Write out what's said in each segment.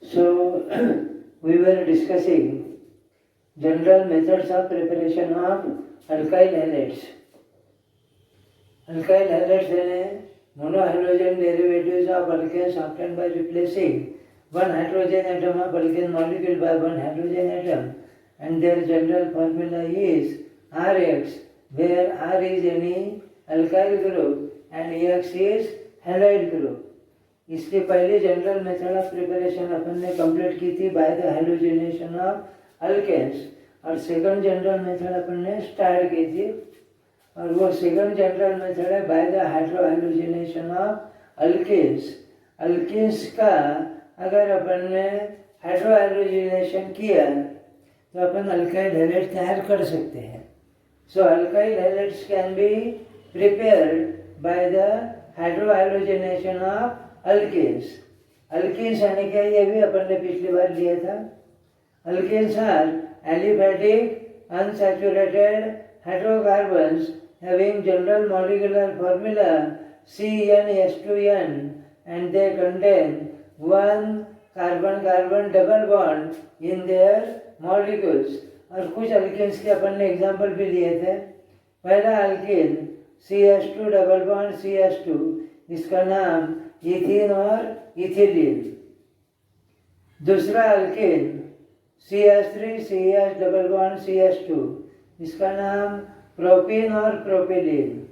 So we were discussing general methods of preparation of alkyl halides. Alkyl halides are monohalogen derivatives of alkanes obtained by replacing one hydrogen atom of alkane molecule by one hydrogen atom, and their general formula is Rx, where R is any alkyl group and X is halide group. इसके पहले general method of preparation अपन ने complete की थी by the halogenation of alkenes, और second general method अपन ने start की थी, और वो सेकंड जनरल मेथड है by the hydrohalogenation of alkenes. Alkenes का अगर अपन ने हाइड्रो हेलोजिनेशन किया तो अपन अल्काइल हैलाइड तैयार कर सकते हैं. So alkyl halides can be prepared by the hydrohalogenation of alkenes. Alkenes यानी क्या, ये भी अपन ने पिछली बार लिया था. Alkenes are aliphatic unsaturated hydrocarbons having general molecular formula CnH2n and they contain one carbon carbon double bond in their molecules. और कुछ अल्केन्स के अपन ने एग्जाम्पल भी लिए थे. पहला alkane CH2 double bond CH2, इसका नाम इथीन और इथिलीन. दूसरा alkane CH3 CH double bond CH2, इसका नाम प्रोपीन और propylene.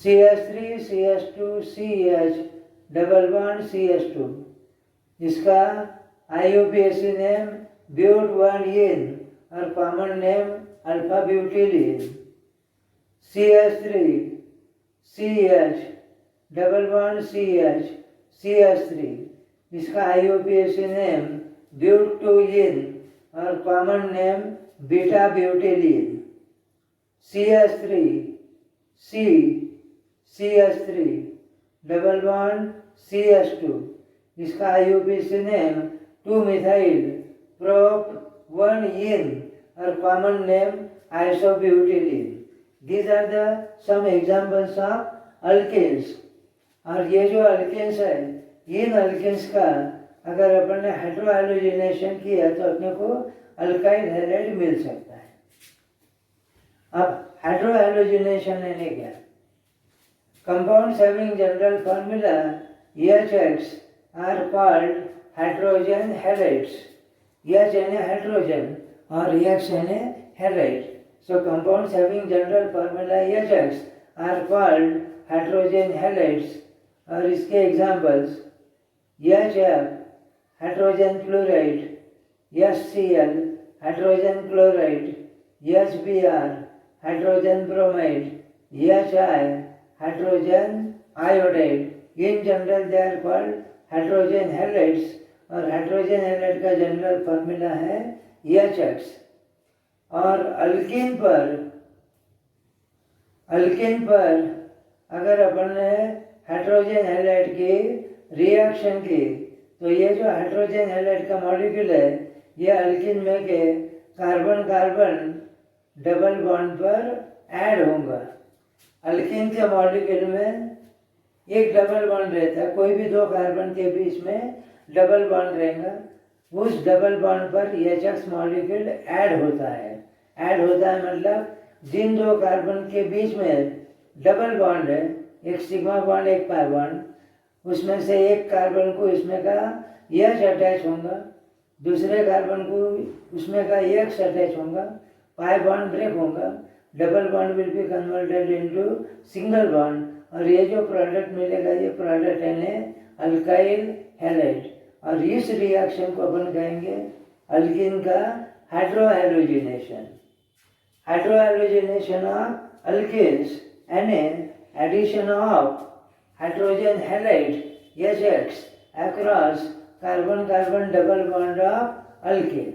CH3 CH2 CH double bond CH2, इसका IUPAC नेम ब्यूट-1-इन और common name alpha butylene. CH3 CH double bond CH CH3, इसका IUPAC नेम ब्यूट-2-इन और common name beta butylene. CH3 C CH3 double bond CH2, इसका IUPAC name 2-मिथाइल प्रोप-1-इन और common name isobutylene. These are the some examples of alkanes. और ये जो अल्केन्स है, इन अल्केन्स का अगर अपन ने हाइड्रो हेलोजिनेशन किया तो अपने को अल्काइल हैलाइड मिल सकता है. अब हाइड्रो हेलोजिनेशन यानी क्या? Compounds having general formula HX are called hydrogen halides. H यानी हाइड्रोजन और X यानी halide. So compounds having general formula HX are called hydrogen halides. और इसके examples HF hydrogen chloride, HCl hydrogen chloride, HBr hydrogen bromide, HI hydrogen iodide. In general they are called hydrogen halides, और hydrogen halide का general formula है HX. और alkene पर अगर अपन ने hydrogen halide की रिएक्शन की तो ये जो हाइड्रोजन हैलाइड का मॉलिक्यूल है, ये अल्कीन में के कार्बन कार्बन डबल बॉन्ड पर ऐड होगा. अल्कीन के मॉलिक्यूल में एक डबल बॉन्ड रहता है, कोई भी दो कार्बन के बीच में डबल बॉन्ड रहेगा. उस डबल बॉन्ड पर HX मॉलिक्यूल ऐड होता है. ऐड होता है मतलब जिन दो कार्बन के बीच में डबल बॉन्ड है, एक सिग्मा बॉन्ड एक पाई बॉन्ड, उसमें से एक कार्बन को इसमें का H अटैच होगा, दूसरे कार्बन को उसमें का X अटैच होगा, पाई बॉन्ड ब्रेक होगा, double bond will be converted into single bond, और ये जो प्रोडक्ट मिलेगा ये प्रोडक्ट है अल्काइल हैलाइड. और इस रिएक्शन को अपन कहेंगे अल्कीन का हाइड्रोहेलोजिनेशन. हाइड्रोहेलोजिनेशन ऑफ अल्केन्स यानी addition of hydrogen halide HX across carbon-carbon double bond of alkene.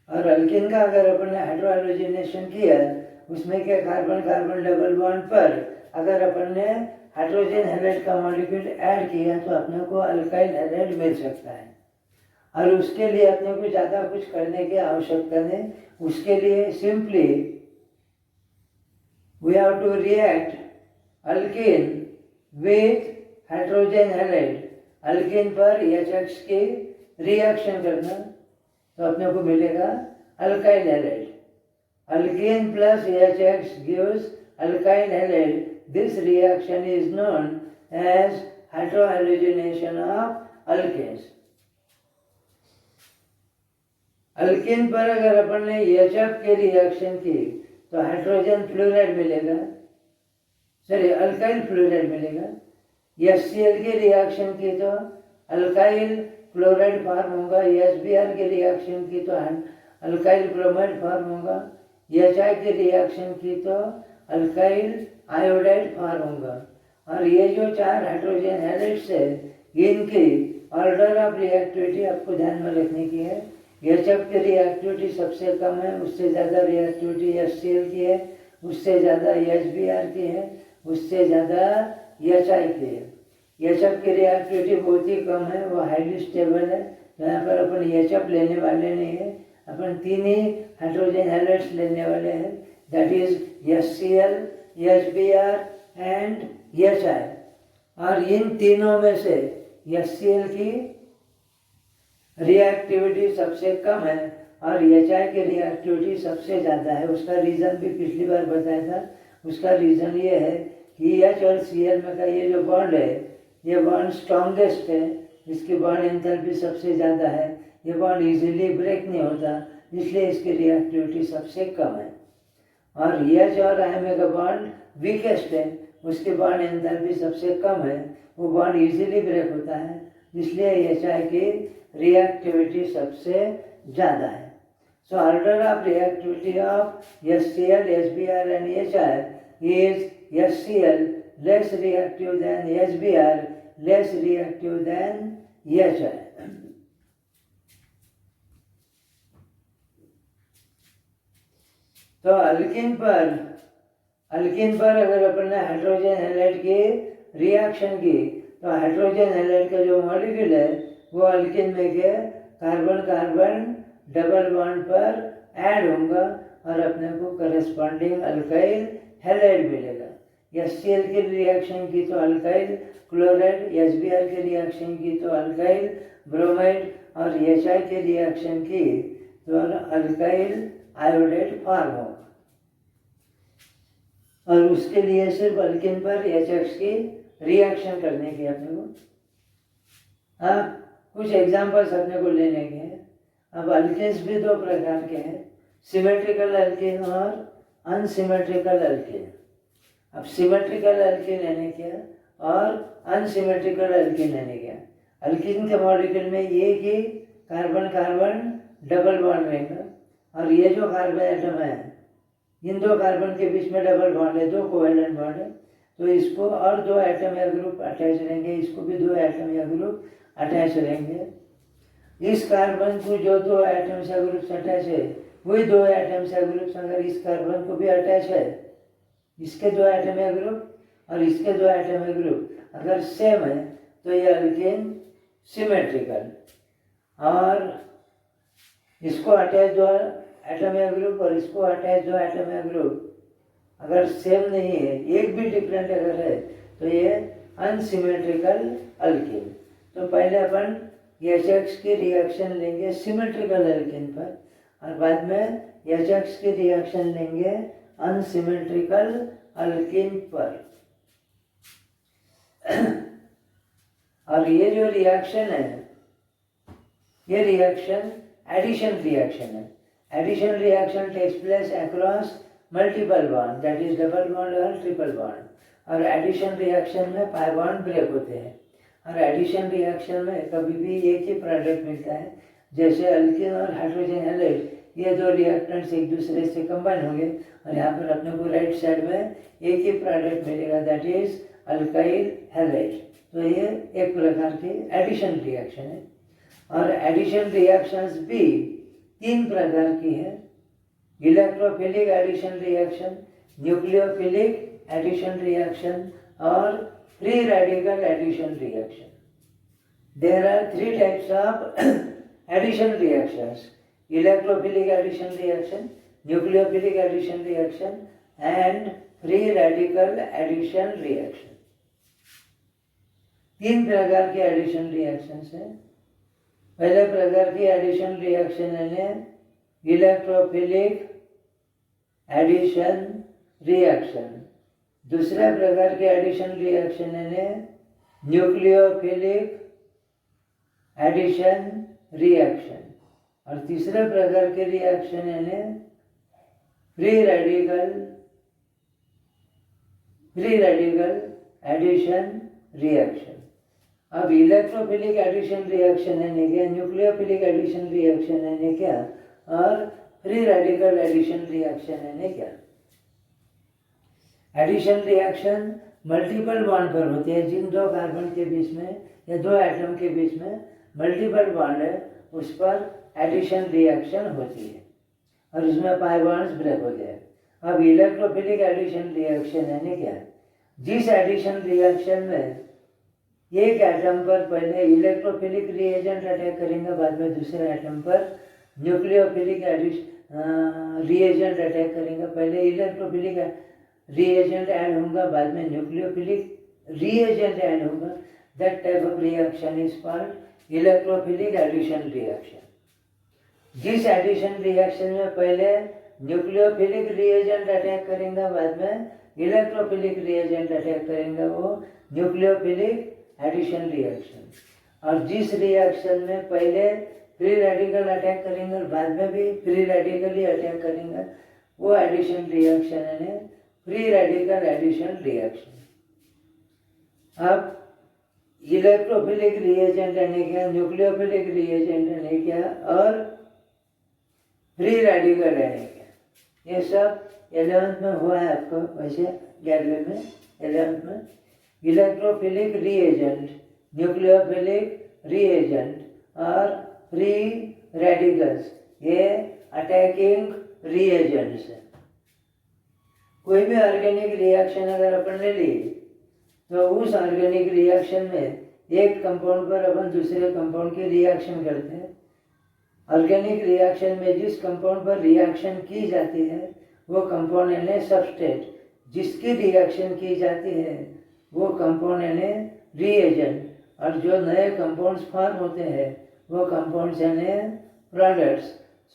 और अल्केन का अगर अपन ने हाइड्रोहेलोजिनेशन किया, उसमें क्या कार्बन-कार्बन डबल बॉन्ड पर अगर अपन ने हाइड्रोजन हैलाइड का मॉलिक्यूल ऐड किया तो अपने को अल्काइल हैलाइड मिल सकता है. और उसके लिए अपने को ज़्यादा कुछ करने की आवश्यकता नहीं. उसके लिए simply we have to react alkene with hydrogen halide alkene पर HX की रिएक्शन करना, तो अपने को मिलेगा alkyl halide. Alkene plus HX gives alkyl halide. This reaction is known as hydrohalogenation of alkanes. Alkyne पर अगर अपन ने HF की रिएक्शन की तो हाइड्रोजन फ्लोराइड मिलेगा, सॉरी अल्काइल फ्लोराइड मिलेगा. HCl की रिएक्शन की तो अल्काइल क्लोराइड फॉर्म होगा. HBr की रिएक्शन की तो अल्काइल ब्रोमाइड फॉर्म होगा. HI की रिएक्शन की तो अल्काइल आयोडाइड फॉर्म होगा. और ये जो 4 हाइड्रोजन हैलाइड्स है, इनकी ऑर्डर ऑफ रिएक्टिविटी आपको ध्यान में रखने की है. HF की रिएक्टिविटी सबसे कम है, उससे ज़्यादा रिएक्टिविटी HCl की है, उससे ज़्यादा HBr की है, उससे ज़्यादा HI की है. HF की रिएक्टिविटी बहुत ही कम है, वो हाईली स्टेबल है. तो यहाँ पर अपन HF लेने वाले नहीं है, अपन 3 ही हाइड्रोजन हैलाइड्स लेने वाले हैं. That is HCl, HBr and HI. और इन तीनों में से HCl की रिएक्टिविटी सबसे कम है और HI की रिएक्टिविटी सबसे ज़्यादा है. उसका रीज़न भी पिछली बार बताया था. उसका रीज़न ये है कि H और Cl में का ये जो बॉन्ड है, ये बॉन्ड स्ट्रॉन्गेस्ट है, इसकी बॉन्ड एंथैल्पी सबसे ज़्यादा है, ये बॉन्ड इजीली ब्रेक नहीं होता, इसलिए इसकी रिएक्टिविटी सबसे कम है. और H और I में का बॉन्ड वीकेस्ट है, उसकी बॉन्ड एंथैल्पी सबसे कम है, वो बॉन्ड इजीली ब्रेक होता है, इसलिए HI की रिएक्टिविटी सबसे ज़्यादा है. So order of reactivity of HCl, HBr and HI is HCl less reactive than HBr, less reactive than HI. तो अल्कीन पर अगर अपन ने हाइड्रोजन हैलाइड की रिएक्शन की तो हाइड्रोजन हैलाइड का जो मॉलिक्यूल है वो अल्कीन में के कार्बन कार्बन डबल बॉन्ड पर ऐड होगा और अपने को करस्पॉन्डिंग अल्काइल हैलाइड मिलेगा. HCl की रिएक्शन की तो अल्काइल क्लोराइड, HBr की रिएक्शन की तो अल्काइल ब्रोमाइड और HI की रिएक्शन की तो अल्काइल आयोडाइड फॉर्म होगा. और उसके लिए सिर्फ अल्कीन पर HX की रिएक्शन करने की अपने को. अब कुछ एग्जांपल्स अपने को लेने के हैं. अब अल्कीन्स भी 2 प्रकार के हैं, सिमेट्रिकल अल्कीन और अनसिमेट्रिकल अल्कीन. अब सिमेट्रिकल अल्कीन लेने क्या और अनसिमेट्रिकल अल्कीन लेने क्या. अल्कीन के मॉलिक्यूल में एक ही कार्बन कार्बन डबल बॉन्ड रहेगा और ये जो कार्बन एटम है, इन 2 कार्बन के बीच में डबल बॉन्ड है, 2 कोवेलेंट बॉन्ड है, तो इसको और 2 एटम या ग्रुप अटैच रहेंगे, इसको भी 2 एटम या ग्रुप अटैच रहेंगे. इस कार्बन को जो 2 एटम्स या ग्रुप्स अटैच है, वही 2 एटम्स या ग्रुप्स अगर इस कार्बन को भी अटैच है, इसके 2 एटम या ग्रुप और इसके 2 एटम या ग्रुप अगर सेम है तो ये अल्कीन सिमेट्रिकल. और इसको अटैच 2 एटम या ग्रुप और इसको अटैच 2 एटम या ग्रुप अगर सेम नहीं है, एक भी डिफरेंट अगर है, तो ये अनसिमेट्रिकल अल्कीन. तो पहले अपन HX की रिएक्शन लेंगे सिमेट्रिकल अल्कीन पर और बाद में HX की रिएक्शन लेंगे अनसिमेट्रिकल अल्कीन पर. और ये जो रिएक्शन है, ये रिएक्शन एडिशन रिएक्शन है. Addition reaction takes place across multiple bond, that is double bond और ट्रिपल बॉन्ड. और एडिशन रिएक्शन में पाई बॉन्ड ब्रेक होते हैं और एडिशन रिएक्शन में कभी भी एक ही प्रोडक्ट मिलता है. जैसे अल्कीन और हाइड्रोजन हैलाइड, ये 2 रिएक्टेंट्स एक दूसरे से कंबाइन होंगे और यहाँ पर अपने को राइट साइड में एक ही प्रोडक्ट मिलेगा, दैट इज अल्काइल हैलाइड. तो ये एक प्रकार की एडिशन रिएक्शन है. और एडिशन रिएक्शंस भी 3 प्रकार की है. Electrophilic addition reaction, nucleophilic addition reaction और free radical addition reaction. There are 3 types of addition reactions: electrophilic addition reaction, nucleophilic addition reaction and free radical addition reaction. तीन प्रकार के एडिशन रिएक्शंस हैं। पहले प्रकार की एडिशन रिएक्शन है electrophilic addition reaction. दूसरे प्रकार के एडिशन रिएक्शन है न्यूक्लियोफिलिक एडिशन रिएक्शन। और तीसरे प्रकार के रिएक्शन है फ्री रेडिकल एडिशन रिएक्शन। अब इलेक्ट्रोफिलिक एडिशन रिएक्शन है क्या, न्यूक्लियोफिलिक एडिशन रिएक्शन है क्या, और फ्री रेडिकल एडिशन रिएक्शन है क्या। एडिशन रिएक्शन मल्टीपल बॉन्ड पर होती है। जिन दो कार्बन के बीच में या दो एटम के बीच में मल्टीपल बॉन्ड है उस पर एडिशन रिएक्शन होती है और उसमें पाई बॉन्ड्स ब्रेक हो जाए। अब इलेक्ट्रोफिलिक एडिशन रिएक्शन है क्या, जिस एडिशन रिएक्शन में एक एटम पर पहले इलेक्ट्रोफिलिक रिएजेंट अटैक करेंगे, बाद में दूसरे एटम पर न्यूक्लियोफिलिक रिएजेंट अटैक करेंगे। पहले इलेक्ट्रोफिलिक रिएजेंट ऐड होगा, बाद में न्यूक्लियोफिलिक रिएजेंट ऐड होगा। That type of reaction is called electrophilic addition reaction. जिस एडिशन रिएक्शन में पहले न्यूक्लियोफिलिक रिएजेंट अटैक करेंगे, बाद में इलेक्ट्रोफिलिक रिएजेंट अटैक करेंगे, वो न्यूक्लियोफिलिक एडिशन रिएक्शन। और जिस रिएक्शन में पहले फ्री रेडिकल अटैक करेंगे और बाद में भी फ्री रेडिकल ही अटैक करेंगे, वो एडिशन रिएक्शन है फ्री रेडिकल एडिशन रिएक्शन। अब इलेक्ट्रोफिलिक रिएजेंट है क्या, न्यूक्लियोफिलिक रिएजेंट है क्या, और फ्री रेडिकल है क्या, ये सब 11th में हुआ है आपको। वैसे 11वीं में 11th में इलेक्ट्रोफिलिक रिएजेंट, न्यूक्लियोफिलिक रिएजेंट और फ्री रेडिकल्स, ये अटैकिंग रिएजेंट्स है। कोई भी ऑर्गेनिक रिएक्शन अगर अपन ले ली तो उस ऑर्गेनिक रिएक्शन में एक कंपाउंड पर अपन दूसरे कंपाउंड की रिएक्शन करते हैं। ऑर्गेनिक रिएक्शन में जिस कंपाउंड पर रिएक्शन की जाती है वो कंपाउंड है सबस्ट्रेट, जिसकी रिएक्शन की जाती है वो कंपाउंड है रिएजेंट, और जो नए कंपाउंड्स फॉर्म होते हैं वो कंपाउंड्स हैं products.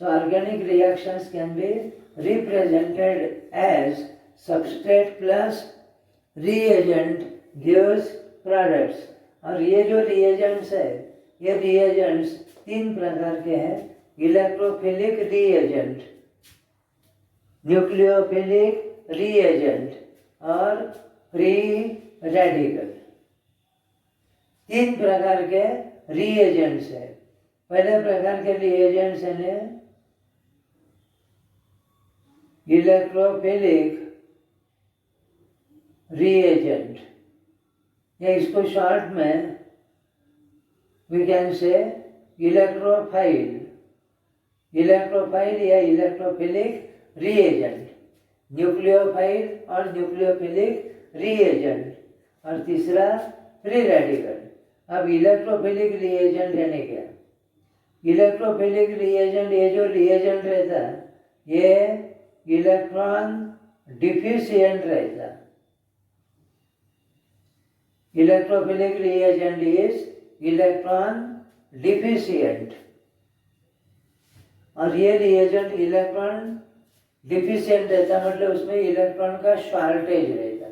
So organic reactions can be represented as substrate plus reagent gives products. और ये जो रिएजेंट्स है, ये रिएजेंट्स तीन प्रकार के हैं, इलेक्ट्रोफिलिक रिएजेंट, न्यूक्लियोफिलिक रिएजेंट और फ्री रेडिकल। तीन प्रकार के रिएजेंट्स है। पहले प्रकार के रिएजेंट्स हैं इलेक्ट्रोफिलिक रिएजेंट, या इसको शॉर्ट में वी कैन से इलेक्ट्रोफाइल या इलेक्ट्रोफिलिक रिएजेंट, न्यूक्लियोफाइल और न्यूक्लियोफिलिक रिएजेंट, और तीसरा फ्री रेडिकल। अब इलेक्ट्रोफिलिक रिएजेंट है क्या, इलेक्ट्रोफिलिक रिएजेंट, ये जो रिएजेंट रहता ये इलेक्ट्रॉन डिफिशिएंट रहता। Electrophilic reagent is electron deficient, और ये रिएजेंट इलेक्ट्रॉन डिफिशिएंट रहता, मतलब उसमें इलेक्ट्रॉन का शॉर्टेज रहता,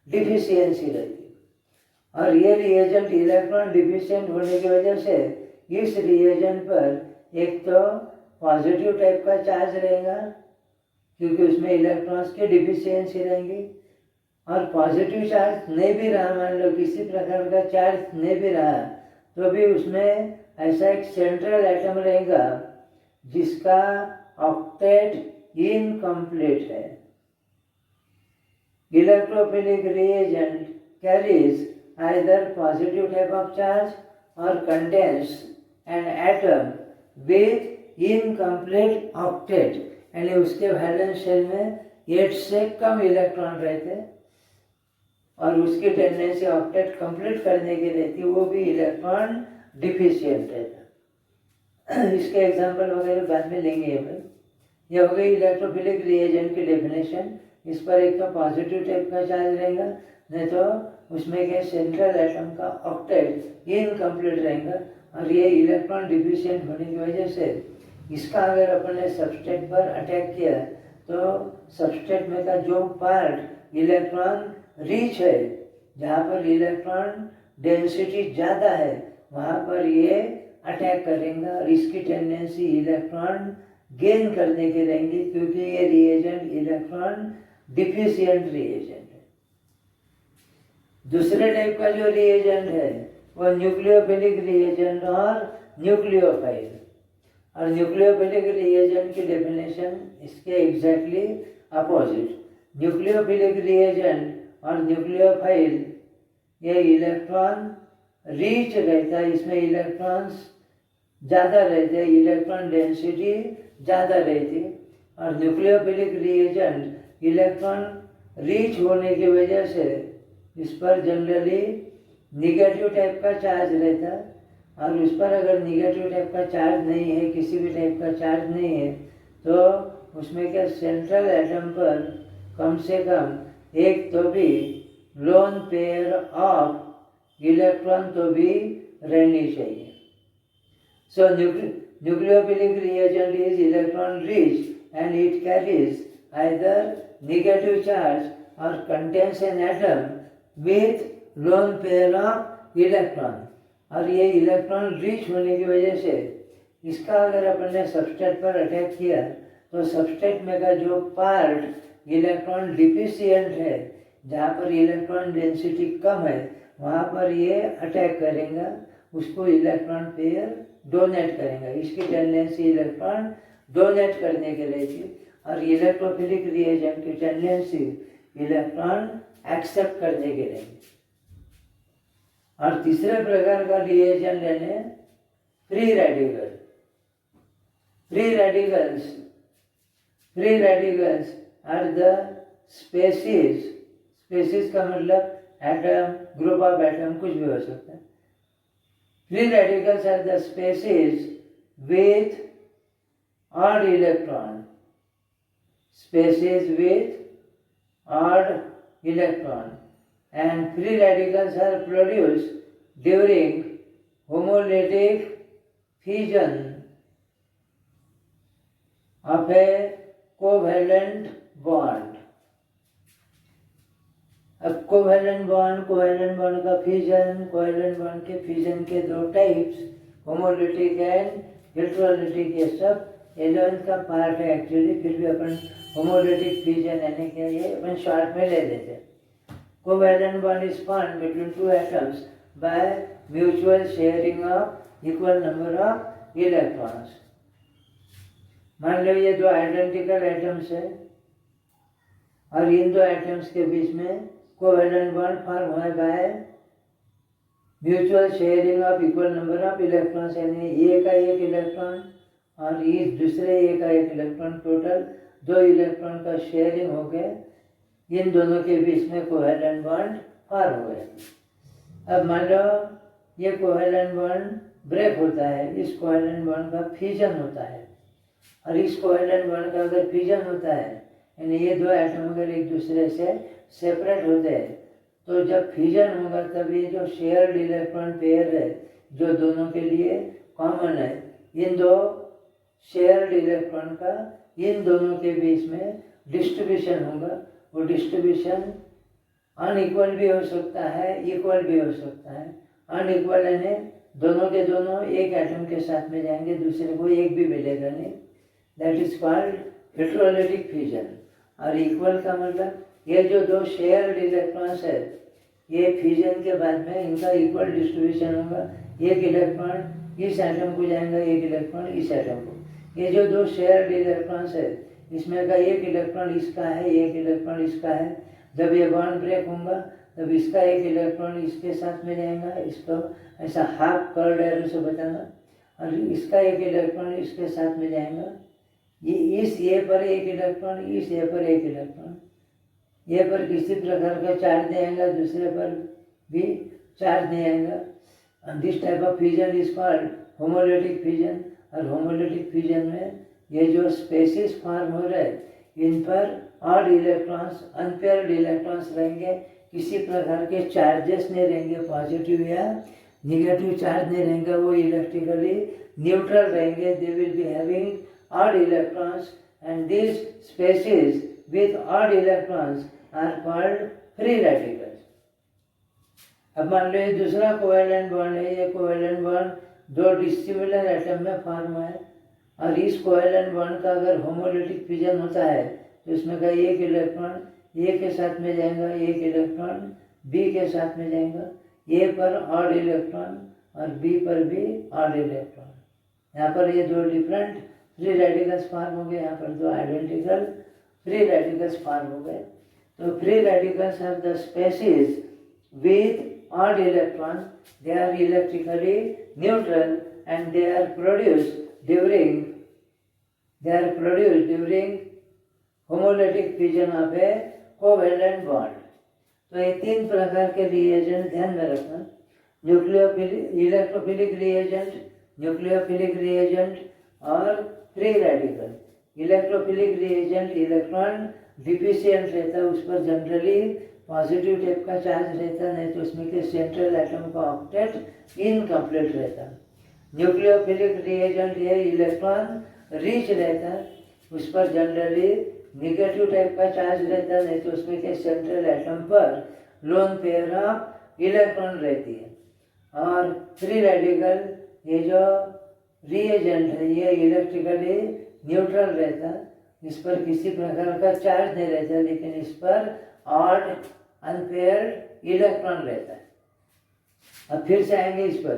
डिफिशियंसी रहती। और ये रिएजेंट इलेक्ट्रॉन डिफिशिएंट होने की वजह से इस रिएजेंट पर एक तो पॉजिटिव टाइप का चार्ज रहेगा क्योंकि उसमें इलेक्ट्रॉन्स की डिफिशियंसी रहेंगी, और पॉजिटिव चार्ज नहीं भी रहा, मान लो किसी प्रकार का चार्ज नहीं भी रहा, तो भी उसमें ऐसा एक सेंट्रल एटम रहेगा जिसका ऑक्टेट इनकम्प्लीट है। Electrophilic reagent carries either positive type of charge और contains an atom with incomplete octet, यानी उसके वैलेंस शेल में 8 से कम इलेक्ट्रॉन रहते और उसकी टेंडेंसी ऑक्टेट कंप्लीट करने की रहती, वो भी इलेक्ट्रॉन डिफिशिएंट रहता। इसके एग्जांपल वगैरह बाद में लेंगे। ये हो गई इलेक्ट्रोफिलिक रिएजेंट की डेफिनेशन। इस पर एक तो पॉजिटिव टाइप का चार्ज रहेगा, नहीं तो उसमें के सेंट्रल एटम का ऑक्टेट इनकम्प्लीट रहेगा, और ये इलेक्ट्रॉन डिफिशिएंट होने की वजह से इसका अगर अपन ने सबस्ट्रेट पर अटैक किया तो सबस्ट्रेट में का जो पार्ट इलेक्ट्रॉन रिच है, जहाँ पर इलेक्ट्रॉन डेंसिटी ज़्यादा है, वहाँ पर ये अटैक करेंगे और इसकी टेंडेंसी इलेक्ट्रॉन गेन करने के रहेंगे, क्योंकि ये रिएजेंट इलेक्ट्रॉन डिफिशिएंट रिएजेंट है। दूसरे टाइप का जो रिएजेंट है वो न्यूक्लियोफिलिक रिएजेंट और न्यूक्लियोफाइल। और न्यूक्लियोफिलिक रिएजेंट की डेफिनेशन इसके एग्जैक्टली अपोजिट। न्यूक्लियोफिलिक रिएजेंट और न्यूक्लियोफाइल ये इलेक्ट्रॉन रिच रहता है, इसमें इलेक्ट्रॉन्स ज़्यादा रहते हैं, इलेक्ट्रॉन डेंसिटी ज़्यादा रहती है। और न्यूक्लियोफिलिक रिएजेंट इलेक्ट्रॉन रिच होने की वजह से इस पर जनरली निगेटिव टाइप का चार्ज रहता है, और उस पर अगर निगेटिव टाइप का चार्ज नहीं है, किसी भी टाइप का चार्ज नहीं है, तो उसमें क्या सेंट्रल एटम पर कम से कम एक तो भी लोन पेयर ऑफ इलेक्ट्रॉन तो भी रहनी चाहिए। So nucleophilic reagent is electron rich and it carries either negative charge or contains an atom with lone pair of electron। और ये इलेक्ट्रॉन रिच होने की वजह से इसका अगर अपन ने सबस्ट्रेट पर अटैक किया तो सबस्ट्रेट में का जो पार्ट इलेक्ट्रॉन डिफिशिएंट है, जहाँ पर इलेक्ट्रॉन डेंसिटी कम है, वहाँ पर ये अटैक करेगा, उसको इलेक्ट्रॉन पेयर डोनेट करेंगे। इसकी टेंडेंसी इलेक्ट्रॉन डोनेट करने के लिए थी, और इलेक्ट्रोफिलिक रिएजेंट की टेंडेंसी इलेक्ट्रॉन एक्सेप्ट करने के लिए। और तीसरे प्रकार का रिएजेंट लेने free radical. Free radicals are the species का मतलब एटम, ग्रुप ऑफ एटम, कुछ भी हो सकता है। Free radicals are the species with odd electron. Species with odd electron. And free radicals are produced during homolytic fission of a covalent bond. अब covalent bond का fission, covalent bond के fission के दो टाइप्स, होमोलिटिक एंड इलेक्ट्रोलिटिक, ये सब 11 का part है actually, फिर भी अपन होमोलिटिक फिजन यानी क्या ये अपन शॉर्ट में ले लेते हैं। Covalent bond is formed between two atoms by mutual sharing of equal number of electrons. मान लो ये दो आइडेंटिकल एटम्स है और इन दो एटम्स के बीच में कोवेलेंट बॉन्ड फॉर्म हुआ by mutual sharing of equal number of electrons, यानी ए का एक इलेक्ट्रॉन और इस दूसरे ए का एक इलेक्ट्रॉन, टोटल 2 इलेक्ट्रॉन का शेयरिंग हो गए, इन दोनों के बीच में कोवेलेंट बॉन्ड फॉर्म हो गया। अब मान लो ये कोवेलेंट बॉन्ड ब्रेक होता है, इस कोवेलेंट बॉन्ड का फिजन होता है, और इस कोवेलेंट बॉन्ड का अगर फिजन होता है यानी ये दो एटम अगर एक दूसरे से सेपरेट होते हैं, तो जब फिजन होगा तब ये जो शेयर्ड इलेक्ट्रॉन पेयर है जो दोनों के लिए कॉमन है, इन दो शेयर्ड इलेक्ट्रॉन का इन दोनों के बीच में डिस्ट्रीब्यूशन होगा। वो डिस्ट्रीब्यूशन अनइक्वल भी हो सकता है, इक्वल भी हो सकता है। अनइक्वल यानी दोनों के दोनों एक एटम के साथ में जाएंगे, दूसरे को एक भी मिलेगा नहीं, that is called electrolytic fission. और इक्वल का मतलब ये जो दो शेयर्ड इलेक्ट्रॉन्स है, ये फिजन के बाद में इनका इक्वल डिस्ट्रीब्यूशन होगा, एक इलेक्ट्रॉन इस एटम को जाएगा, एक इलेक्ट्रॉन इस एटम को। ये जो दो शेयर्ड इलेक्ट्रॉन्स है इसमें का एक इलेक्ट्रॉन इसका है, एक इलेक्ट्रॉन इसका है, जब ये बॉन्ड ब्रेक होगा तब इसका एक इलेक्ट्रॉन इसके साथ में जाएगा, इसको ऐसा हाफ कर्ड एरो से बताना, और इसका एक इलेक्ट्रॉन इसके साथ में जाएगा, ये इस ए पर एक इलेक्ट्रॉन, इस ए पर एक इलेक्ट्रॉन, ए पर किसी प्रकार का चार्ज नहीं आएगा, दूसरे पर भी चार्ज नहीं आएगा। This type of fission is called homolytic fission. और होमोलिटिक फिजन में ये जो स्पेसीज फॉर्म हो रहे हैं इन पर ऑड इलेक्ट्रॉन्स, अनपेयर्ड इलेक्ट्रॉन्स रहेंगे, किसी प्रकार के चार्जेस नहीं रहेंगे, पॉजिटिव या निगेटिव चार्ज नहीं रहेंगे, वो इलेक्ट्रिकली न्यूट्रल रहेंगे. They will be having odd electrons and this species with odd electrons are called free radicals. अब मान लो ये दूसरा कोवेलेंट बॉन्ड है, ये कोवेलेंट बॉन्ड दो डिसिमिलर एटम में फॉर्म है और इस कोवेलेंट बॉन्ड का अगर होमोलिटिक फिजन होता है तो इसमें का एक इलेक्ट्रॉन ए के साथ में जाएगा, एक इलेक्ट्रॉन बी के साथ में जाएगा, ए पर ऑड इलेक्ट्रॉन और बी पर भी ऑड इलेक्ट्रॉन. यहाँ पर ये दो डिफरेंट फ्री रेडिकल्स फॉर्म हो गए, यहाँ पर दो आइडेंटिकल फ्री रेडिकल्स फॉर्म हो गए. तो free radicals are the species with odd electrons. They are electrically neutral and they are produced during homolytic fission of a covalent bond. तो ये तीन प्रकार के रिएजेंट ध्यान में रखना. इलेक्ट्रोफिलिक रिएजेंट, न्यूक्लियोफिलिक रिएजेंट और free radical. Electrophilic reagent electron deficient रहता है, उस पर जनरली पॉजिटिव टाइप का चार्ज रहता, नहीं तो उसमें के सेंट्रल एटम का ऑक्टेट इनकम्प्लीट रहता. न्यूक्लियोफिलिक रिएजेंट ये इलेक्ट्रॉन रिच रहता, उस पर जनरली निगेटिव टाइप का चार्ज रहता, नहीं तो उसमें के सेंट्रल एटम पर लोन पेयर ऑफ इलेक्ट्रॉन रहती है. और फ्री रेडिकल ये जो रिएजेंट है ये इलेक्ट्रिकली न्यूट्रल रहता, इस पर किसी प्रकार का चार्ज नहीं रहता, लेकिन इस पर ऑड अनपेयर्ड इलेक्ट्रॉन रहता है. अब फिर से आएंगे इस पर.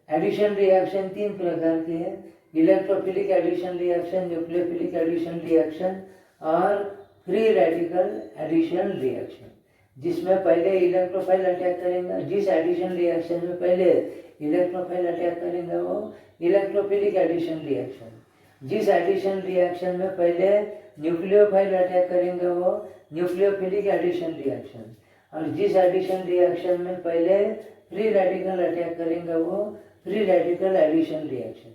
एडिशन रिएक्शन तीन प्रकार की है, electrophilic addition reaction, nucleophilic addition reaction और फ्री रेडिकल एडिशन रिएक्शन. जिसमें पहले इलेक्ट्रोफाइल अटैक करेंगे, जिस एडिशन रिएक्शन में पहले इलेक्ट्रोफाइल अटैक करेंगे वो इलेक्ट्रोफिलिक एडिशन रिएक्शन. जिस एडिशन रिएक्शन में पहले न्यूक्लियोफाइल अटैक करेंगे वो न्यूक्लियोफिलिक एडिशन रिएक्शन. और जिस एडिशन रिएक्शन में पहले फ्री रेडिकल अटैक करेंगे वो फ्री रेडिकल एडिशन रिएक्शन.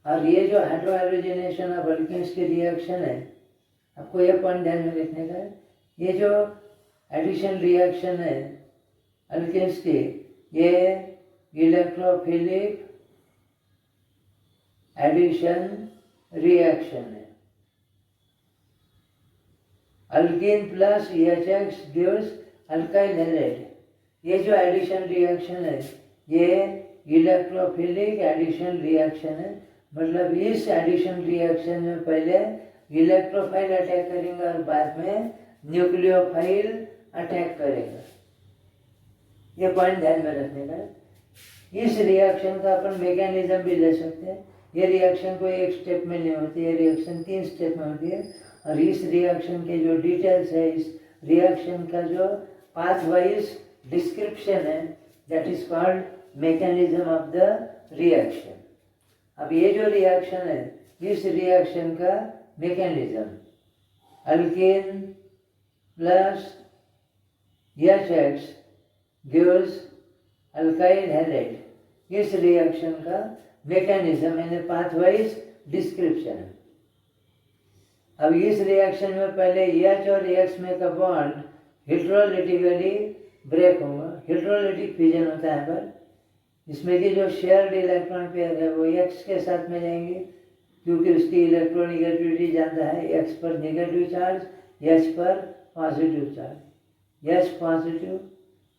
और ये जो हाइड्रोहाइड्रोजनेशन ऑफ अल्केन्स की रिएक्शन है, आपको ये पॉइंट ध्यान में रखने का है. ये जो एडिशन रिएक्शन है अल्केन्स की, ये इलेक्ट्रोफिलिक एडिशन रिएक्शन है. Alkyne plus EHX gives alkyl halide. ये जो एडिशन रिएक्शन है ये इलेक्ट्रोफिलिक एडिशन रिएक्शन है. मतलब इस एडिशन रिएक्शन में पहले इलेक्ट्रोफाइल अटैक करेंगे और बाद में न्यूक्लियोफाइल अटैक करेंगे. ये पॉइंट ध्यान में रखने का. इस रिएक्शन का अपन मैकेनिज्म भी ले सकते हैं. ये रिएक्शन कोई एक स्टेप में नहीं होती है, रिएक्शन 3 स्टेप में होती है. और इस रिएक्शन के जो डिटेल्स है, इस रिएक्शन का जो पाथ वाइज डिस्क्रिप्शन है, that is called mechanism of the reaction. अब ये जो रिएक्शन है, इस रिएक्शन का mechanism alkane plus EHX gives alkyl halide. इस रिएक्शन का मैकेनिज्म यानी पाथ वाइज डिस्क्रिप्शन है. अब इस रिएक्शन में पहले H और X में का बॉन्ड हेटेरोलिटिकली ब्रेक होगा, हेटेरोलिटिक फिजन होता है. पर इसमें की जो शेयर्ड इलेक्ट्रॉन पेयर है वो X के साथ में जाएंगे, क्योंकि उसकी इलेक्ट्रोनिगेटिविटी जानता है. X पर नेगेटिव चार्ज, H पर positive charge. H positive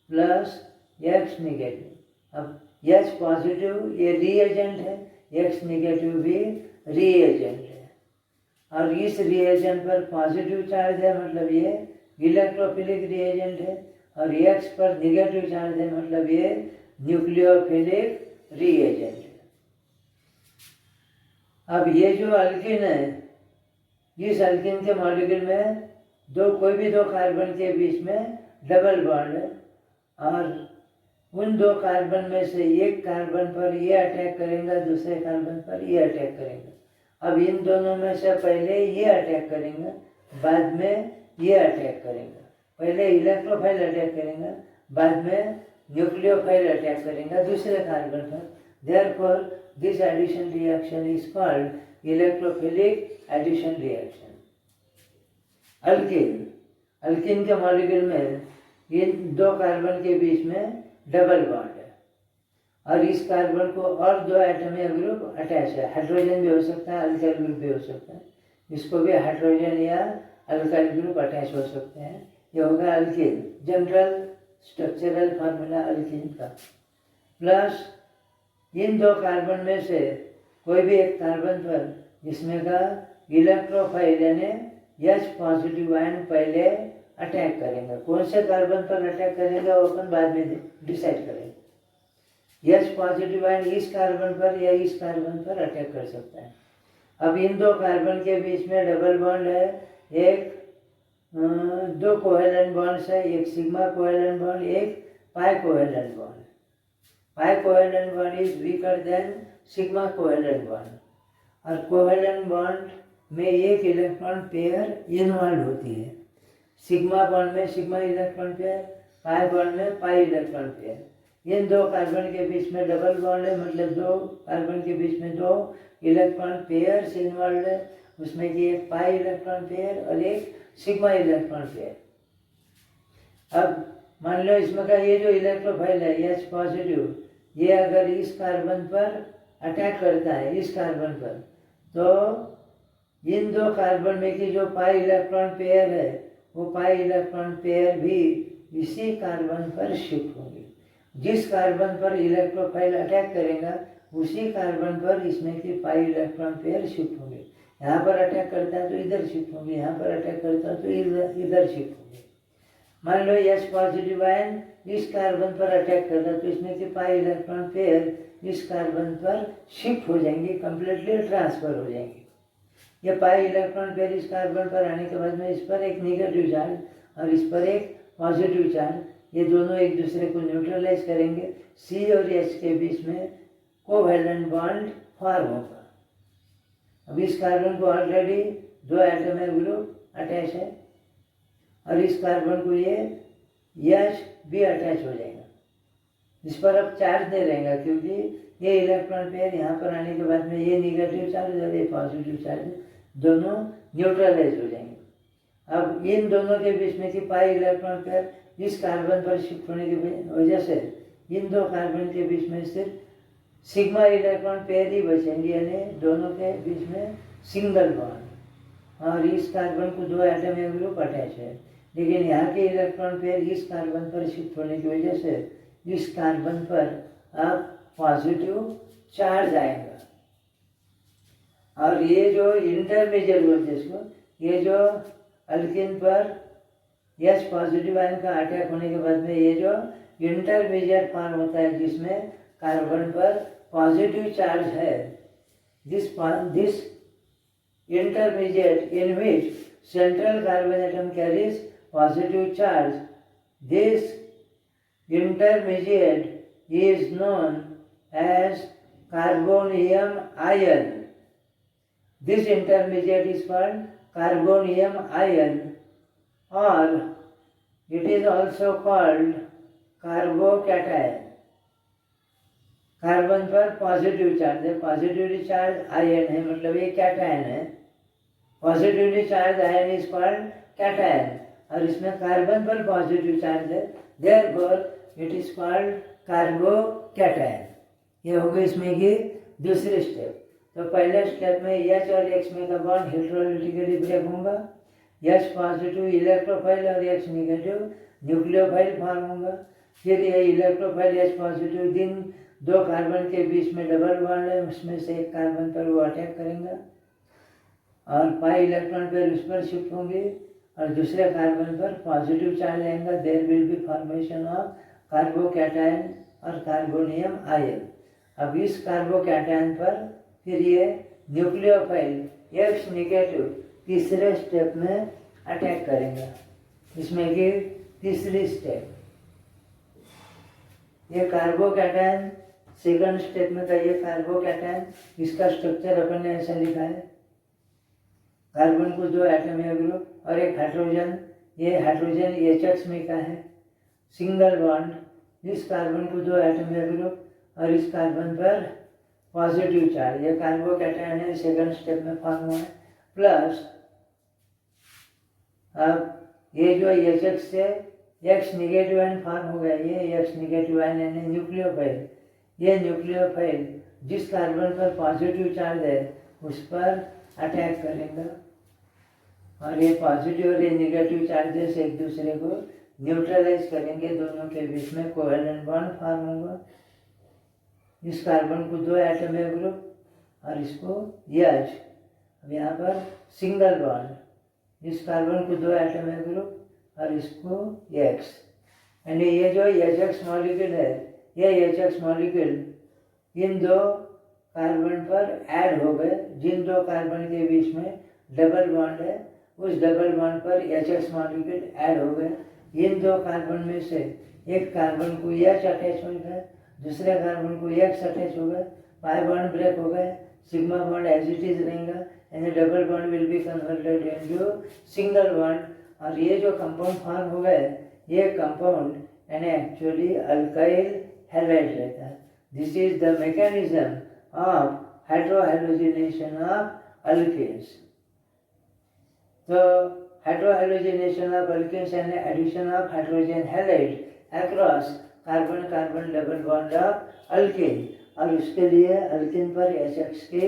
plus X negative. अब H पॉजिटिव ये रिएजेंट है, X नेगेटिव भी रिएजेंट है. और इस रिएजेंट पर पॉजिटिव चार्ज है, मतलब ये इलेक्ट्रोफिलिक रिएजेंट है. और X पर नेगेटिव चार्ज है, मतलब ये न्यूक्लियोफिलिक रिएजेंट है. अब ये जो अल्कीन है, इस अल्कीन के मॉलिक्यूल में कोई भी दो कार्बन के बीच में डबल बॉन्ड है और उन दो कार्बन में से एक कार्बन पर ये अटैक करेंगे, दूसरे कार्बन पर ये अटैक करेंगे. अब इन दोनों में से पहले ये अटैक करेंगे, बाद में ये अटैक करेंगे. पहले इलेक्ट्रोफाइल अटैक करेंगे, बाद में न्यूक्लियोफाइल अटैक करेंगे दूसरे कार्बन पर. Therefore this addition reaction is called electrophilic addition reaction. Alkene, alkene के मॉलिक्यूल में इन दो कार्बन के बीच में डबल बॉन्ड है और इस कार्बन को और दो एटॉमिक ग्रुप अटैच है। हाइड्रोजन भी हो सकता है, अल्काइल ग्रुप भी हो सकता है, इसको भी हाइड्रोजन या अल्काइल ग्रुप अटैच हो सकते हैं। ये होगा alkene, general structural formula alkene का। प्लस इन दो कार्बन में से कोई भी एक कार्बन पर जिसमें का इलेक्ट्रोफाइल यानी H पॉजिटिव आयन पहले अटैक करेंगे। कौन से कार्बन पर अटैक करेंगे वो अपन बाद में डिसाइड करेंगे। H पॉजिटिव आयन इस कार्बन पर या इस कार्बन पर अटैक कर सकता है। अब इन दो कार्बन के बीच में डबल बॉन्ड है, एक दो कोवेलेंट बॉन्ड्स है, एक सिग्मा कोवेलेंट बॉन्ड, एक pi covalent bond. Pi covalent bond is weaker than sigma covalent bond और कोवेलेंट बॉन्ड में एक इलेक्ट्रॉन पेयर इन्वॉल्व होती है। सिग्मा बॉन्ड में sigma electron pair, pi bond में पाई इलेक्ट्रॉन पेयर। इन दो कार्बन के बीच में डबल बॉन्ड है, मतलब दो कार्बन के बीच में दो इलेक्ट्रॉन पेयर्स इन्वॉल्व है, उसमें कि एक पाई इलेक्ट्रॉन पेयर और एक सिग्मा इलेक्ट्रॉन पेयर। अब मान लो इसमें का ये जो इलेक्ट्रोफाइल है H पॉजिटिव, ये अगर इस कार्बन पर अटैक करता है, इस कार्बन पर, तो इन दो कार्बन में की जो पाई इलेक्ट्रॉन पेयर है वो पाई इलेक्ट्रॉन पेयर भी इसी कार्बन पर शिफ्ट होंगे। जिस कार्बन पर इलेक्ट्रोफाइल अटैक करेगा उसी कार्बन पर इसमें की पाई इलेक्ट्रॉन पेयर शिफ्ट होंगे। यहाँ पर अटैक करता है तो इधर शिफ्ट होंगे, यहाँ पर अटैक करता है तो इधर शिफ्ट होंगे। मान लो H पॉजिटिव आयन इस कार्बन पर अटैक कर रहा है तो इसमें के पाई इलेक्ट्रॉन पेयर इस कार्बन पर शिफ्ट हो जाएंगे, कंप्लीटली ट्रांसफर हो जाएंगे। ये पाई इलेक्ट्रॉन पेयर इस कार्बन पर आने के बाद में इस पर एक नेगेटिव चार्ज और इस पर एक पॉजिटिव चार्ज, ये दोनों एक दूसरे को न्यूट्रलाइज करेंगे। C और H के बीच में कोवेलेंट बॉन्ड फॉर्म होगा। अब इस कार्बन को ऑलरेडी दो एटॉमिक ग्रुप अटैच है और इस कार्बन को ये H भी अटैच हो जाएगा। इस पर अब चार्ज नहीं रहेगा क्योंकि ये इलेक्ट्रॉन पेयर यहाँ पर आने के बाद में ये नेगेटिव चार्ज और ये पॉजिटिव चार्ज दोनों न्यूट्रलाइज हो जाएंगे। अब इन दोनों के बीच में की पाई इलेक्ट्रॉन पेयर इस कार्बन पर शिफ्ट होने की वजह से इन दो कार्बन के बीच में सिर्फ सिग्मा इलेक्ट्रॉन पेयर ही बचेंगे, यानी दोनों के बीच में सिंगल बॉन्ड और इस कार्बन को दो एटॉमिक ग्रुप अटैच है। लेकिन यहाँ के इलेक्ट्रॉन पेयर इस कार्बन पर शिफ्ट होने की वजह से इस कार्बन पर अब पॉजिटिव चार्ज आएगा और ये जो इंटरमीडिएट बोलते हैं इसको, ये जो अल्किन पर H पॉजिटिव आयन का अटैक होने के बाद में ये जो इंटरमीडिएट फॉर्म होता है जिसमें कार्बन पर पॉजिटिव चार्ज है, this intermediate in which central carbon atom carries positive charge, this intermediate is known as carbonium ion. This intermediate is called carbonium ion or it is also called carbocation. Carbon पर positive charge है, positively charge ion है, मतलब ये cation है। Positively charge ion is called cation और इसमें carbon पर positive charge है, therefore it is called carbocation. ये हो गई इसमें की दूसरी स्टेप। तो पहले स्टेप में H और X में का बॉन्ड हेटेरोलिटिकली ब्रेक होगा, H पॉजिटिव इलेक्ट्रोफाइल और X नेगेटिव न्यूक्लियोफाइल फॉर्म होगा। फिर ये इलेक्ट्रोफाइल H पॉजिटिव दिन दो कार्बन के बीच में डबल बॉन्ड है, उसमें से एक कार्बन पर वो अटैक करेंगे और पाई इलेक्ट्रॉन पर उस पर शिफ्ट होंगे और दूसरे कार्बन पर पॉजिटिव चार्ज आएगा। There will be formation of carbocation और कार्बोनियम आयन। अब इस कार्बोकैटायन पर फिर ये न्यूक्लियोफाइल X नेगेटिव तीसरे स्टेप में अटैक करेंगे। इसमें की तीसरी स्टेप ये कार्बोकैटायन सेकंड स्टेप में का ये कार्बोकैटायन, इसका स्ट्रक्चर अपन ने ऐसा लिखा है, कार्बन को दो एटॉमिक ग्रुप और एक हाइड्रोजन, ये हाइड्रोजन HX में का है, सिंगल बॉन्ड, इस कार्बन को दो एटॉमिक ग्रुप और इस कार्बन पर पॉजिटिव चार्ज, ये कार्बोकैटायन है, सेकंड स्टेप में फॉर्म हुआ है। प्लस अब ये जो HX से X निगेटिव आयन फॉर्म हो गया, ये X निगेटिव आयन यानी न्यूक्लियोफाइल। ये न्यूक्लियोफाइल जिस कार्बन पर पॉजिटिव चार्ज है उस पर अटैक करेगा और ये पॉजिटिव और ये निगेटिव चार्जेस एक दूसरे को न्यूट्रलाइज करेंगे, दोनों के बीच में कोवेलेंट बॉन्ड फॉर्म होगा। इस कार्बन को 2 एटम है ग्रुप और इसको H। अब यहाँ पर सिंगल बॉन्ड, इस कार्बन को 2 एटम है ग्रुप और इसको X। यानी ये जो HX मॉलिक्यूल है, ये HX मॉलिक्यूल इन 2 कार्बन पर ऐड हो गए। जिन 2 कार्बन के बीच में डबल बॉन्ड है उस डबल बॉन्ड पर HX मॉलिक्यूल ऐड हो गए। इन 2 कार्बन में से एक कार्बन को H अटैच हो गया, दूसरे कार्बन को X अटैच हो गया, पाई बॉन्ड ब्रेक हो गए, sigma bond as it is रहेगा and double bond will be converted into single bond. और ये जो कंपाउंड फॉर्म हो गए, ये कंपाउंड यानी एक्चुअली अल्काइल हैलाइड रहता है। This is the mechanism of hydrohydrogenation of alkenes. तो हाइड्रोहाइड्रोजनेशन ऑफ अल्केन्स यानी addition of hydrogen halide across carbon carbon double bond of alkene. और उसके लिए अल्केन पर HX के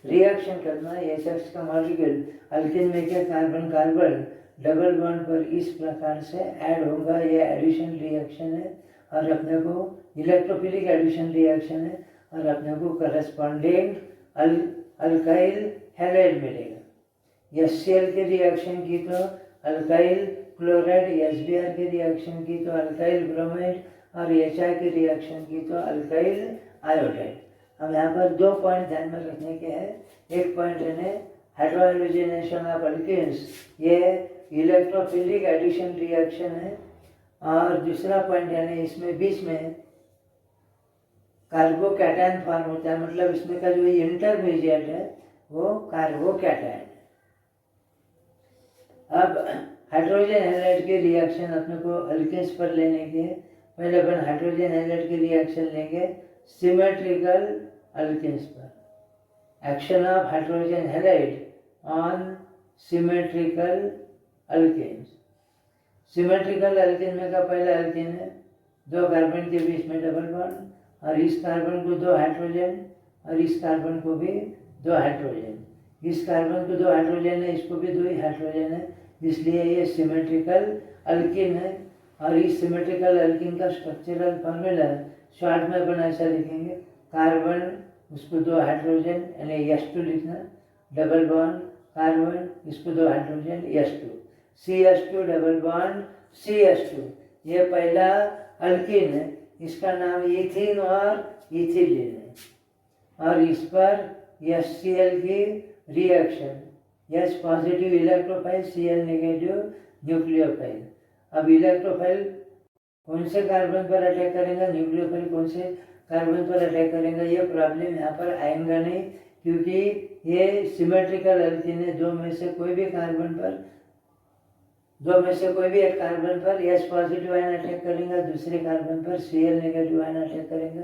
रिएक्शन करना, HX का मॉलिक्यूल अल्केन में के कार्बन कार्बन डबल बॉन्ड पर इस प्रकार से ऐड होगा। ये एडिशन रिएक्शन है और अपने को इलेक्ट्रोफिलिक एडिशन रिएक्शन है और अपने को करस्पॉन्डिंग अल्काइल हैलाइड मिलेगा। HCl के रिएक्शन की तो अल्काइल क्लोराइड, HBr के रिएक्शन की तो अल्काइल ब्रोमाइड और HI के रिएक्शन की तो अल्काइल आयोडाइड। हम यहाँ पर 2 पॉइंट ध्यान में रखने के हैं। एक पॉइंट है हाइड्रोहाइड्रोजनेशन ऑफ अल्केन्स, ये इलेक्ट्रोफिलिक एडिशन रिएक्शन है। और दूसरा पॉइंट यानी इसमें बीच में कार्बोकैटायन फॉर्म होता है, मतलब इसमें का जो इंटरमीडिएट है वो कार्बोकैटायन। अब हाइड्रोजन हैलाइड के रिएक्शन अपने को अल्केन्स पर लेने के पहले अपन हाइड्रोजन हैलाइड के रिएक्शन लेंगे सिमेट्रिकल अल्केन्स पर। Action of hydrogen halide on symmetrical alkenes. Symmetrical alkene में का पहला अल्केन है, 2 कार्बन के बीच में डबल बॉन्ड और इस कार्बन को 2 हाइड्रोजन और इस कार्बन को भी 2 हाइड्रोजन। इस कार्बन को 2 हाइड्रोजन है, इसको भी 2 ही हाइड्रोजन है, इसलिए ये सिमेट्रिकल अल्कीन है। और इस सिमेट्रिकल अल्कीन का स्ट्रक्चरल फॉर्मूला शॉर्ट में अपन ऐसा लिखेंगे, कार्बन उसको 2 हाइड्रोजन यानी H2 लिखना, डबल बॉन्ड कार्बन इसको 2 hydrogen H2, CH2 double bond CH2। ये पहला अल्कीन है, इसका नाम इथीन और इथिलीन है। और इस पर HCl की reaction, H positive electrophile, Cl negative nucleophile. अब इलेक्ट्रोफाइल कौन से कार्बन पर अटैक करेगा, न्यूक्लियोफाइल कौन से कार्बन पर अटैक करेगा, ये प्रॉब्लम यहाँ पर आएगा नहीं, क्योंकि ये सिमेट्रिकल अल्कीन है। 2 में से कोई भी कार्बन पर, 2 में से कोई भी एक कार्बन पर H पॉजिटिव आयन अटैक करेगा, दूसरे कार्बन पर Cl नेगेटिव आयन अटैक करेगा।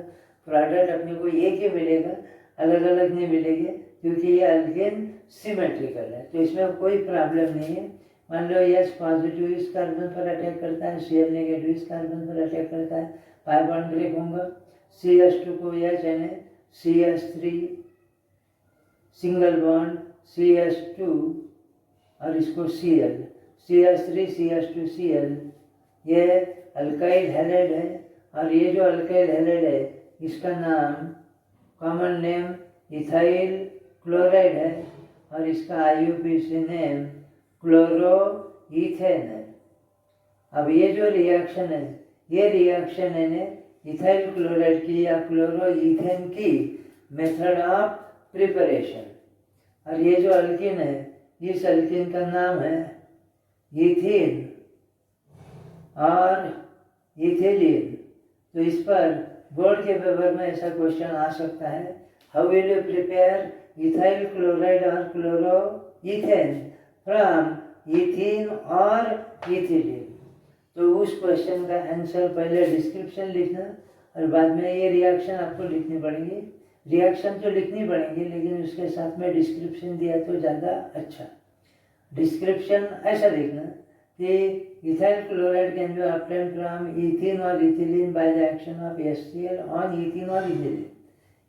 प्रोडक्ट अपने को एक ही मिलेगा, अलग अलग नहीं मिलेंगे, क्योंकि ये अल्केन सिमेट्रिकल है। तो इसमें कोई प्रॉब्लम नहीं है। मान लो H पॉजिटिव इस कार्बन पर अटैक करता है, Cl नेगेटिव इस कार्बन पर अटैक करता है, पाई बॉन्ड ब्रेक होगा। CH2 को H यानी CH3 सिंगल बॉन्ड CH2 और इसको Cl, CH3 CH2 Cl, ये अल्काइल हैलाइड है। और ये जो अल्काइल हैलाइड है इसका नाम कॉमन नेम इथाइल क्लोराइड है और इसका IUPAC नेम क्लोरोईथेन है। अब ये जो रिएक्शन है, ये रिएक्शन है इथाइल क्लोराइड की या क्लोरोईथेन की मेथड ऑफ प्रिपरेशन। और ये जो अल्कीन है, इस अल्कीन का नाम है इथीन और इथिलीन। तो इस पर बोर्ड के पेपर में ऐसा क्वेश्चन आ सकता है, how will you prepare ethyl chloride और क्लोरोईथेन फ्रॉम इथीन और इथिलीन। तो उस क्वेश्चन का आंसर पहले डिस्क्रिप्शन लिखना और बाद में ये रिएक्शन आपको लिखनी पड़ेगी। रिएक्शन तो लिखनी पड़ेगी लेकिन उसके साथ में डिस्क्रिप्शन दिया तो ज़्यादा अच्छा। डिस्क्रिप्शन ऐसा लिखना, कि ethyl chloride can be obtained from ethyne और ethylene by the action of HCl on ethyne और इथिलीन।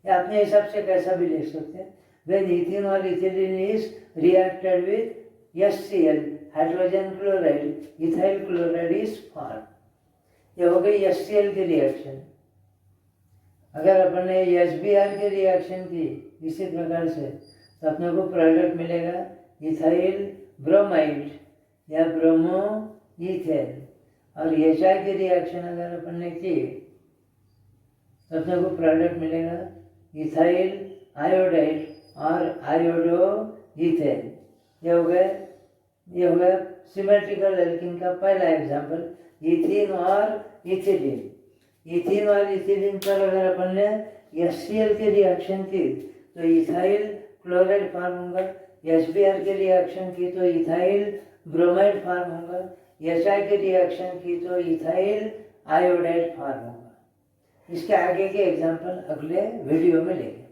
या अपने हिसाब से कैसा भी लिख सकते हैं। व्हेन इथिन और ethylene is reacted with HCl hydrogen chloride, ethyl chloride is form. ये हो गई HCl की रिएक्शन। अगर अपन ने HBr की रिएक्शन की इसी प्रकार से तो अपने को प्रोडक्ट मिलेगा इथाइल ब्रोमाइड या ब्रोमो इथेन। और HI की रिएक्शन अगर अपन ने की तो अपने को प्रोडक्ट मिलेगा इथाइल आयोडाइड और आयोडो इथेन। ये हो गया सिमेट्रिकल एल्कीन का पहला एग्जाम्पल, इथिन और इथिलीन। इथिन और इथिलीन पर अगर अपन ने HCl की रिएक्शन की तो इथाइल क्लोराइड फॉर्म होगा। HBr की रिएक्शन की तो इथाइल ब्रोमाइड फॉर्म होगा। HI की रिएक्शन की तो इथाइल आयोडाइड फॉर्म होगा। इसके आगे के एग्जाम्पल अगले वीडियो में लेंगे।